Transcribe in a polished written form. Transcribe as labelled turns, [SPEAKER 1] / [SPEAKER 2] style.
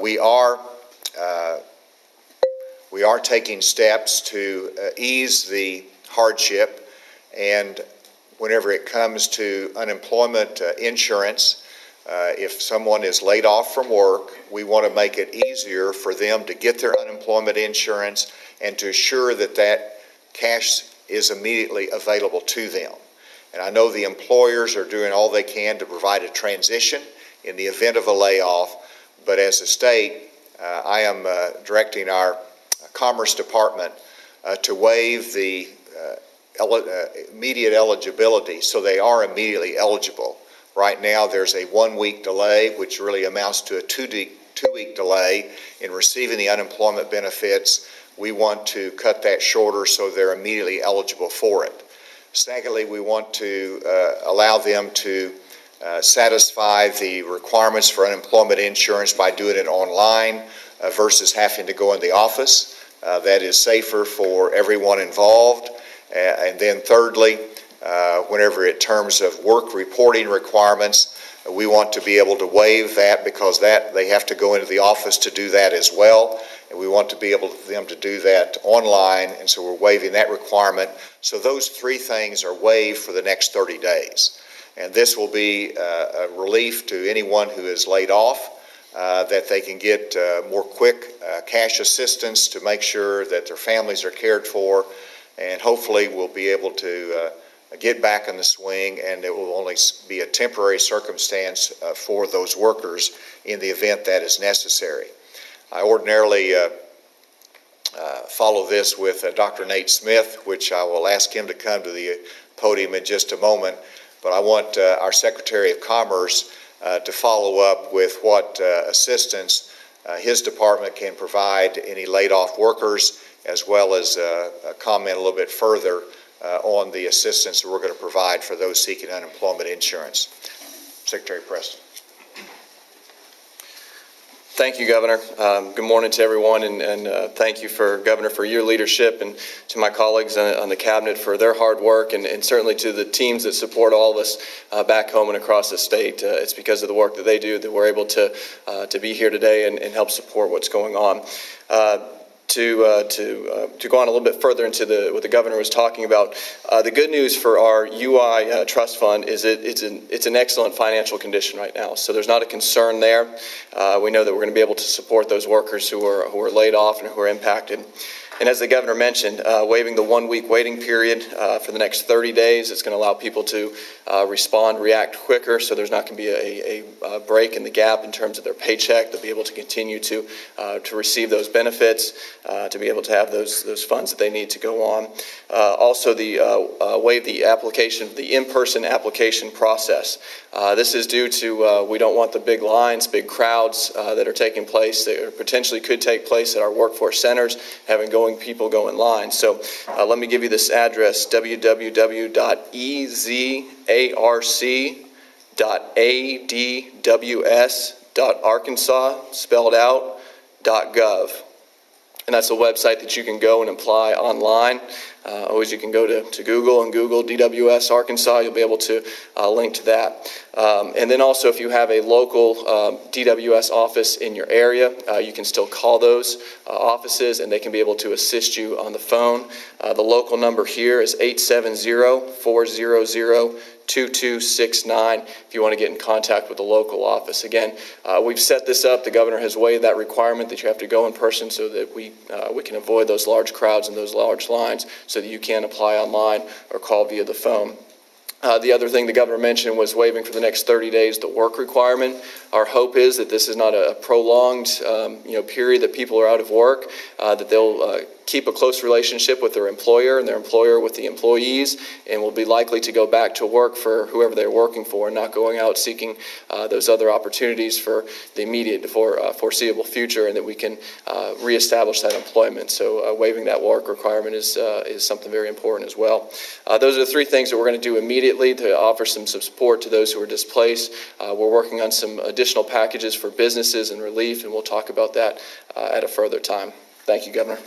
[SPEAKER 1] we are taking steps to ease the hardship, and whenever it comes to unemployment insurance, if someone is laid off from work, we want to make it easier for them to get their unemployment insurance and to assure that that cash is immediately available to them. And I know the employers are doing all they can to provide a transition in the event of a layoff, but as a state, I am directing our Commerce Department to waive the immediate eligibility, so they are immediately eligible. Right now there's a 1-week delay, which really amounts to a two-week delay in receiving the unemployment benefits. We want to cut that shorter so they're immediately eligible for it. Secondly, we want to allow them to satisfy the requirements for unemployment insurance by doing it online versus having to go in the office. That is safer for everyone involved. And then thirdly, whenever in terms of work reporting requirements, we want to be able to waive that, because that they have to go into the office to do that as well, and we want to be able for them to do that online, and so we're waiving that requirement. So those three things are waived for the next 30 days. And this will be a relief to anyone who is laid off, that they can get more quick cash assistance to make sure that their families are cared for, and hopefully we'll be able to get back in the swing, and it will only be a temporary circumstance for those workers in the event that is necessary. I ordinarily follow this with Dr. Nate Smith, which I will ask him to come to the podium in just a moment, but I want our Secretary of Commerce to follow up with what assistance his department can provide to any laid-off workers, as well as comment a little bit further on the assistance that we're going to provide for those seeking unemployment insurance. Secretary Preston.
[SPEAKER 2] Thank you, Governor. Good morning to everyone, and thank you, Governor, for your leadership, and to my colleagues on the Cabinet for their hard work, and certainly to the teams that support all of us back home and across the state. It's because of the work that they do that we're able to be here today and help support what's going on. To go on a little bit further into what the Governor was talking about, the good news for our UI trust fund is it's an excellent financial condition right now. So there's not a concern there. We know that we're going to be able to support those workers who are laid off and who are impacted. And as the Governor mentioned, waiving the 1-week waiting period for the next 30 days, it's going to allow people to respond, react quicker, so there's not going to be a break in the gap in terms of their paycheck. They'll be able to continue to receive those benefits, to be able to have those funds that they need to go on. Also, waive the application, the in-person application process. This is due to we don't want the big lines, big crowds that are taking place, that potentially could take place at our workforce centers, having people go in line. So let me give you this address: www.ezarc.adws.arkansas, spelled out, .gov. And that's a website that you can go and apply online. Always you can go to Google and Google DWS Arkansas. You'll be able to link to that. And then also, if you have a local DWS office in your area, you can still call those offices, and they can be able to assist you on the phone. The local number here is 870-400-2269 if you want to get in contact with the local office. Again, we've set this up. The Governor has waived that requirement that you have to go in person, so that we can avoid those large crowds and those large lines, so that you can apply online or call via the phone. The other thing the Governor mentioned was waiving for the next 30 days the work requirement. Our hope is that this is not a prolonged period that people are out of work, that they'll keep a close relationship with their employer, and their employer with the employees, and will be likely to go back to work for whoever they're working for, and not going out seeking those other opportunities for the immediate foreseeable future, and that we can reestablish that employment. So waiving that work requirement is something very important as well. Those are the three things that we're going to do immediately to offer some support to those who are displaced. We're working on some additional packages for businesses and relief, and we'll talk about that at a further time. Thank you, Governor.